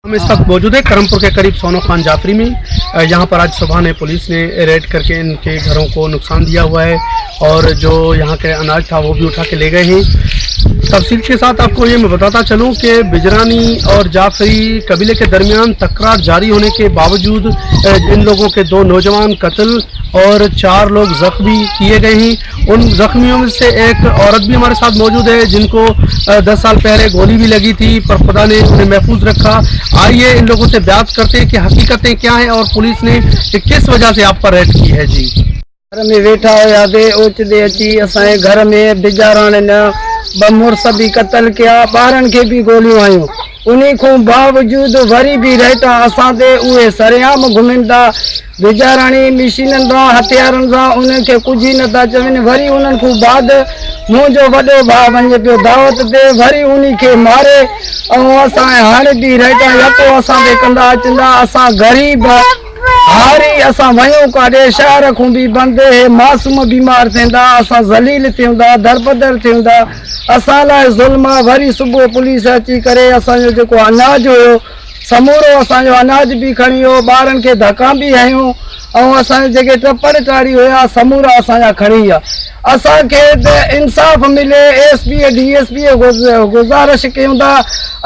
हम इस वक्त मौजूद है करमपुर के करीब सोनो खान जाफरी में। यहाँ पर आज सुबह ने पुलिस ने रेड करके इनके घरों को नुकसान दिया हुआ है और जो यहाँ के अनाज था वो भी उठा के ले गए हैं। तफसील के साथ आपको ये मैं बताता चलूँ कि बिजरानी और जाफरी कबीले के दरमियान तकरार जारी होने के बावजूद इन लोगों के 2 नौजवान कत्ल और 4 लोग जख्मी किए गए हैं। उन जख्मियों में से एक औरत भी हमारे साथ मौजूद है जिनको 10 साल पहले गोली भी लगी थी, पर खुदा ने उन्हें महफूज रखा। आइए इन लोगों से बात करते हैं कि हकीकतें क्या हैं और पुलिस ने किस वजह से आप पर रेड की है। जी घर में वेठा हुआ दे ओचदे अची असांजे घर में बिजाराने न मुड़स भी कत्ल किया, ॿारनि खे भी गोलियूं आयूं। उन्हीं को बावजूद वरी भी रहता असां ते उहे सरेआम घुमनि था बिजाराणी मशीननि सां हथियारनि सां उनखे कुझु ई नथा चवनि। वरी उन्हनि खां बाद मुंहिंजो वॾो भाउ वञे पियो दावत ते, वरी उन्ही खे मारे ऐं असां हाणे भी रहता यको असां ते कंदा अचंदा। असां ग़रीब हारी असां वयूं काॾे शहर खां भी बंदि, हे मासूम बीमार थींदा, असां ज़लील थियूं था, दरबदर थियूं था, असां लाइ ज़ुल्म। वरी सुबुह पुलिस अची करे असांजो जेको अनाज हुयो समूरो असांजो अनाज भी खणी वियो, ॿारनि खे धक्का भी हयूं ऐं असांजे जेके टपर टाड़ी हुया समूरा असांजा खणी विया। असांखे इंसाफ़ मिले, एसपी DSP गुज़ारिश कयूं था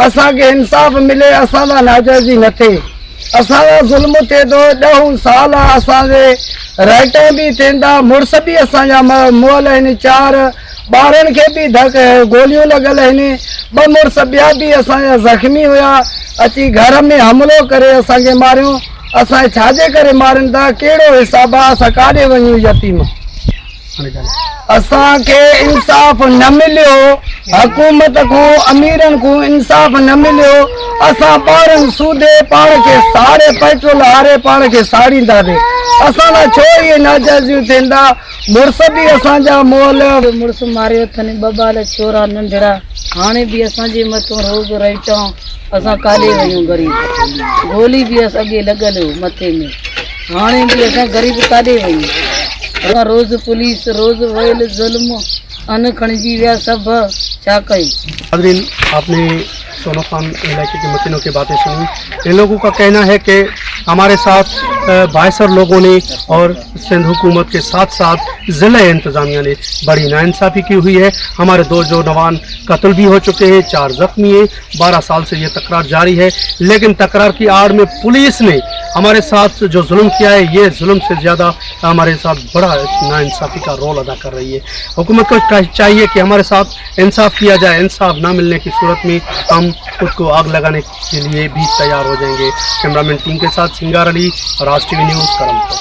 असांखे इंसाफ़ मिले, असां सां नाजाइज़ी न थिए, असांजा ज़ुल्म थिए थो। 10 साल असांजे राइटा भी थींदा, मुड़स भी असांजा मुअल आहिनि, 4 ॿारनि खे भी गोलियूं लॻल आहिनि, 2 मुड़स ॿिया भी असांजा ज़ख़्मी हुया, अची घर में हमिलो करे असांखे मारियूं। असांखे छाजे करे मारनि था, कहिड़ो हिसाब आहे, असां काॾे वञूं यतीम। असांखे इंसाफ़ न मिलियो, हुकूमत को अमीरनि को इंसाफ़ न मिलियो। असां ॿारनि सूदे पाण खे साड़े पेट्रोल हारे पाण खे साड़ींदासीं, असां लाइ छो इहे नाजाइज़ियूं थींदा। मुड़स भी असांजा मोल मुड़स मारियो अथनि, 2 बाल छोरा नंढड़ा, हाणे भी असांजे मथां रोज़ रहिचऊं, असां काॾे वञूं गरीब। गोली भी असांखे लॻल हो मथे में, हाणे भी असां गरीब काॾे वञूं। असां रोज़ पुलिस रोज़ वयल ज़ुल्म अन खणिजी विया सभु, छा कयूं। नाज़रीन, आपने सोनो खान इलाके के मकीनों की बातें सुनी। इन लोगों का कहना है कि हमारे साथ 22 लोगों ने और सिंध हुकूमत के साथ साथ ज़िला इंतज़ामिया ने बड़ी नाइंसाफ़ी की हुई है। हमारे 2 नौजवान कत्ल भी हो चुके हैं, 4 ज़ख्मी हैं। 12 साल से ये तकरार जारी है, लेकिन तकरार की आड़ में पुलिस ने हमारे साथ जो जुल्म किया है, ये जुल्म से ज़्यादा हमारे साथ बड़ा नाइंसाफ़ी का रोल अदा कर रही है। हुकूमत को चाहिए कि हमारे साथ इंसाफ किया जाए। इंसाफ ना मिलने की सूरत में हम खुद को आग लगाने के लिए भी तैयार हो जाएंगे। कैमरामैन टीम के साथ सिंगार अली, राज TV न्यूज़, करमपुर।